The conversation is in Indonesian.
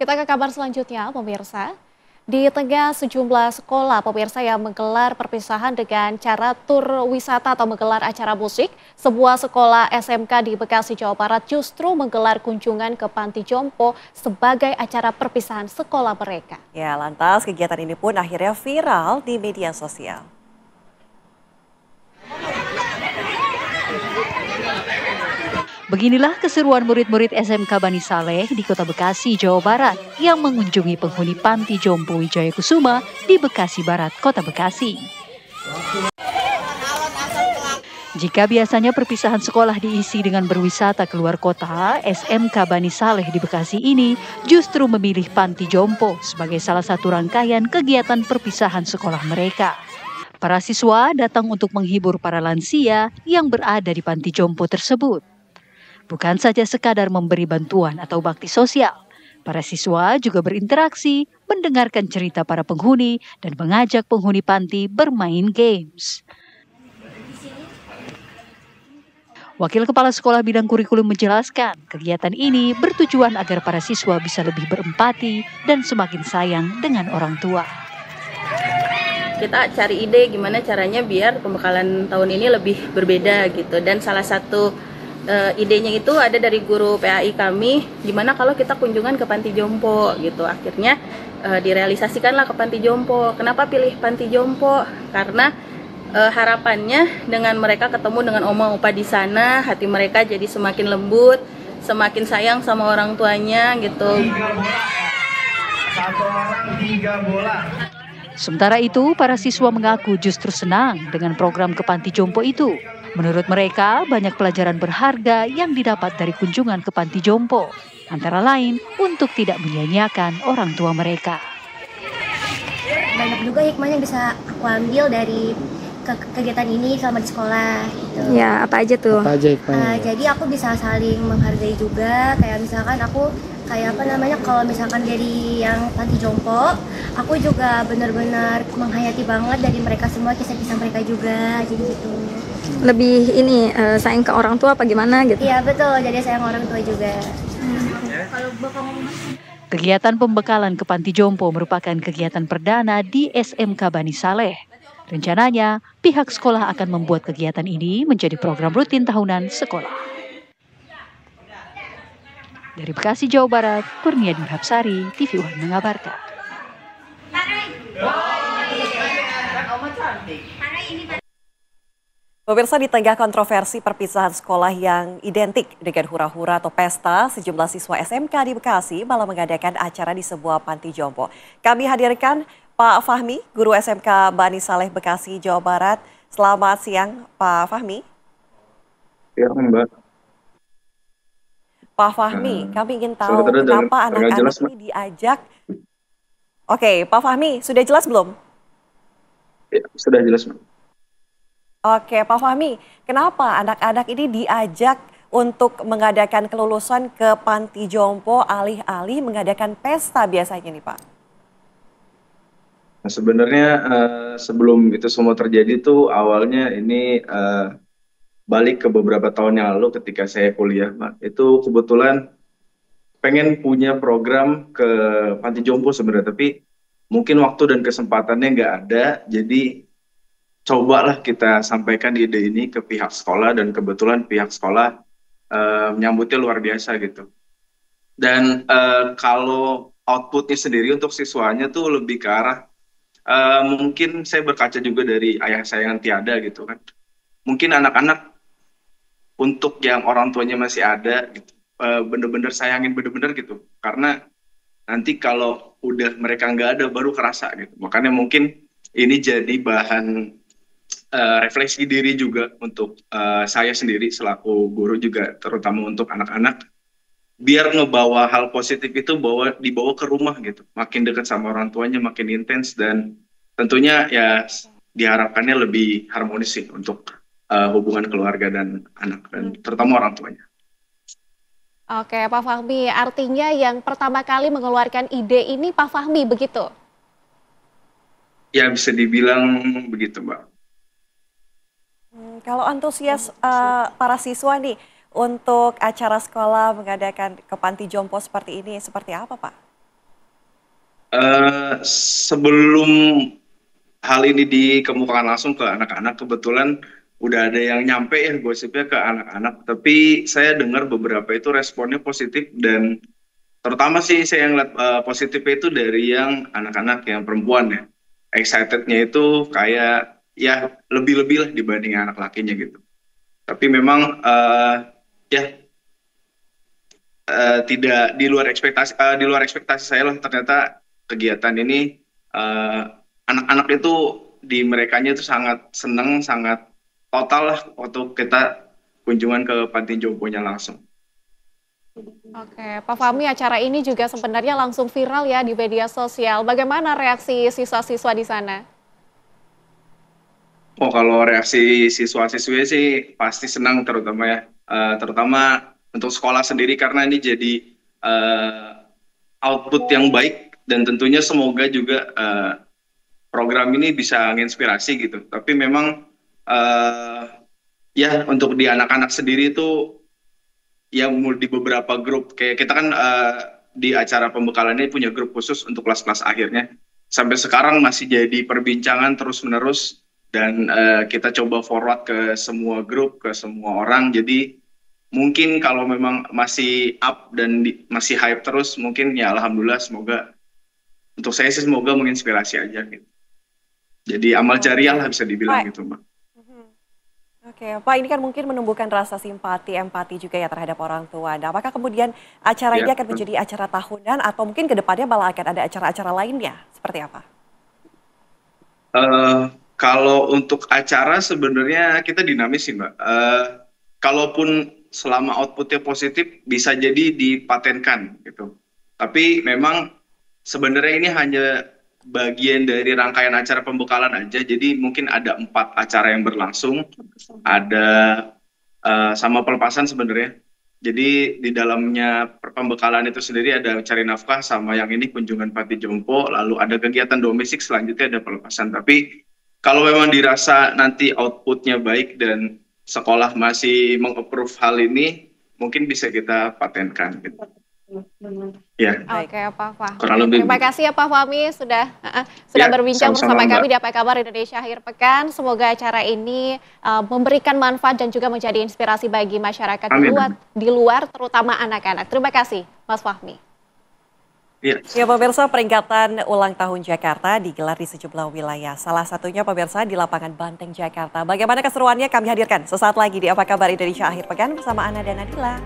Kita ke kabar selanjutnya, pemirsa. Di tengah sejumlah sekolah, pemirsa yang menggelar perpisahan dengan cara tur wisata atau menggelar acara musik, sebuah sekolah SMK di Bekasi, Jawa Barat justru menggelar kunjungan ke Panti Jompo sebagai acara perpisahan sekolah mereka. Ya, lantas kegiatan ini pun akhirnya viral di media sosial. Beginilah keseruan murid-murid SMK Bani Saleh di Kota Bekasi, Jawa Barat yang mengunjungi penghuni Panti Jompo Wijaya Kusuma di Bekasi Barat, Kota Bekasi. Jika biasanya perpisahan sekolah diisi dengan berwisata keluar kota, SMK Bani Saleh di Bekasi ini justru memilih Panti Jompo sebagai salah satu rangkaian kegiatan perpisahan sekolah mereka. Para siswa datang untuk menghibur para lansia yang berada di Panti Jompo tersebut. Bukan saja sekadar memberi bantuan atau bakti sosial, para siswa juga berinteraksi, mendengarkan cerita para penghuni, dan mengajak penghuni panti bermain games. Wakil Kepala Sekolah Bidang Kurikulum menjelaskan, kegiatan ini bertujuan agar para siswa bisa lebih berempati dan semakin sayang dengan orang tua. Kita cari ide gimana caranya biar pembekalan tahun ini lebih berbeda gitu, dan salah satu idenya itu ada dari guru PAI kami, gimana kalau kita kunjungan ke Panti Jompo gitu. Akhirnya direalisasikanlah ke Panti Jompo. Kenapa pilih Panti Jompo? Karena harapannya dengan mereka ketemu dengan oma opa di sana, hati mereka jadi semakin lembut, semakin sayang sama orang tuanya gitu. 3 bola. 1 orang 3 bola. Sementara itu, para siswa mengaku justru senang dengan program ke Panti Jompo itu. Menurut mereka, banyak pelajaran berharga yang didapat dari kunjungan ke Panti Jompo. Antara lain, untuk tidak menyia-nyiakan orang tua mereka. Banyak juga hikmah yang bisa aku ambil dari kegiatan ini selama di sekolah. Gitu. Ya, apa aja tuh? Apa aja hikmahnya? Jadi aku bisa saling menghargai juga. Kayak misalkan aku kalau misalkan jadi yang Panti Jompo, aku juga benar-benar menghayati banget dari mereka semua, kisah-kisah mereka juga, jadi gitu. Lebih ini sayang ke orang tua apa gimana gitu? Iya betul, jadi sayang orang tua juga. Kegiatan pembekalan ke Panti Jompo merupakan kegiatan perdana di SMK Bani Saleh. Rencananya, pihak sekolah akan membuat kegiatan ini menjadi program rutin tahunan sekolah. Dari Bekasi, Jawa Barat, Kurniadi Hapsari, TV One mengabarkan. Pemirsa, di tengah kontroversi perpisahan sekolah yang identik dengan hura-hura atau pesta, sejumlah siswa SMK di Bekasi malah mengadakan acara di sebuah panti jompo. Kami hadirkan Pak Fahmi, guru SMK Bani Saleh Bekasi, Jawa Barat. Selamat siang, Pak Fahmi. Ya, Mbak. Pak Fahmi, kami ingin tahu kenapa anak-anak ini diajak. Oke, Pak Fahmi, sudah jelas belum? Ya, sudah jelas, Mbak. Oke, Pak Fahmi, kenapa anak-anak ini diajak untuk mengadakan kelulusan ke Panti Jompo alih-alih mengadakan pesta biasanya nih, Pak? Nah, sebenarnya sebelum itu semua terjadi tuh awalnya ini balik ke beberapa tahun yang lalu ketika saya kuliah, Mbak. Itu kebetulan pengen punya program ke Panti Jompo sebenarnya, tapi mungkin waktu dan kesempatannya nggak ada, jadi cobalah kita sampaikan ide ini ke pihak sekolah, dan kebetulan pihak sekolah menyambutnya luar biasa gitu. Dan kalau outputnya sendiri untuk siswanya tuh lebih ke arah, mungkin saya berkaca juga dari ayah saya yang tiada gitu kan. Mungkin anak-anak untuk yang orang tuanya masih ada gitu, bener-bener sayangin bener-bener gitu, karena nanti kalau udah mereka nggak ada baru kerasa gitu. Makanya mungkin ini jadi bahan refleksi diri juga untuk saya sendiri selaku guru juga, terutama untuk anak-anak, biar ngebawa hal positif itu dibawa ke rumah gitu, makin dekat sama orang tuanya, makin intens, dan tentunya ya diharapkannya lebih harmonis sih untuk hubungan keluarga dan anak, dan terutama orang tuanya. Oke, Pak Fahmi, artinya yang pertama kali mengeluarkan ide ini Pak Fahmi, begitu? Ya, bisa dibilang begitu, Mbak. Kalau antusias para siswa nih untuk acara sekolah mengadakan ke Panti Jompo seperti ini, seperti apa, Pak? Sebelum hal ini dikemukakan langsung ke anak-anak, kebetulan udah ada yang nyampe ya gosipnya ke anak-anak, tapi saya dengar beberapa itu responnya positif dan terutama sih saya yang lihat positifnya itu dari yang anak-anak yang perempuan ya. Excitednya itu kayak ya lebih-lebih lah dibanding anak lakinya gitu. Tapi memang ya tidak di luar ekspektasi saya lah, ternyata kegiatan ini eh, anak-anak itu di merekanya itu sangat senang, sangat total lah waktu kita kunjungan ke panti jomponya langsung. Oke, Pak Fahmi, acara ini juga sebenarnya langsung viral ya di media sosial. Bagaimana reaksi siswa-siswa di sana? Oh, kalau reaksi siswa-siswi sih pasti senang, terutama ya, terutama untuk sekolah sendiri karena ini jadi eh, output yang baik dan tentunya semoga juga program ini bisa menginspirasi gitu. Tapi memang eh, ya untuk di anak-anak sendiri itu ya di beberapa grup kayak kita kan di acara pembekalan ini punya grup khusus untuk kelas-kelas akhirnya. Sampai sekarang masih jadi perbincangan terus-menerus dan kita coba forward ke semua grup, ke semua orang. Jadi mungkin kalau memang masih up dan masih hype terus, mungkin ya alhamdulillah, semoga untuk saya sih semoga menginspirasi aja gitu. Jadi amal jariah lah bisa dibilang Pak. gitu, Mbak. Oke, Pak, ini kan mungkin menumbuhkan rasa simpati, empati juga ya terhadap orang tua. Nah, apakah kemudian acara ini Ya, akan betul. menjadi acara tahunan atau mungkin ke depannya malah akan ada acara-acara lainnya? Seperti apa? Eh, Kalau untuk acara sebenarnya kita dinamis sih, Mbak. Kalaupun selama outputnya positif bisa jadi dipatenkan gitu. Tapi memang sebenarnya ini hanya bagian dari rangkaian acara pembekalan aja. Jadi mungkin ada 4 acara yang berlangsung. Ada sama pelepasan sebenarnya. Jadi di dalamnya pembekalan itu sendiri ada cari nafkah sama yang ini kunjungan panti jompo, lalu ada kegiatan domestik, selanjutnya ada pelepasan. Tapi kalau memang dirasa nanti outputnya baik dan sekolah masih meng-approve hal ini, mungkin bisa kita patenkan gitu. Ya, Baik. Oke, Pak Fahmi. kurang lebih. Terima kasih ya Pak Fahmi sudah Ya, berbincang bersama sama-sama, kami di Mbak. Apa Kabar Indonesia Akhir Pekan. Semoga acara ini memberikan manfaat dan juga menjadi inspirasi bagi masyarakat Amin. di luar terutama anak-anak. Terima kasih, Mas Fahmi. Ya. Ya, pemirsa, peringatan ulang tahun Jakarta digelar di sejumlah wilayah. Salah satunya pemirsa di lapangan Banteng, Jakarta. Bagaimana keseruannya kami hadirkan sesaat lagi di Apa Kabar Indonesia Akhir Pekan bersama Ana dan Nadila.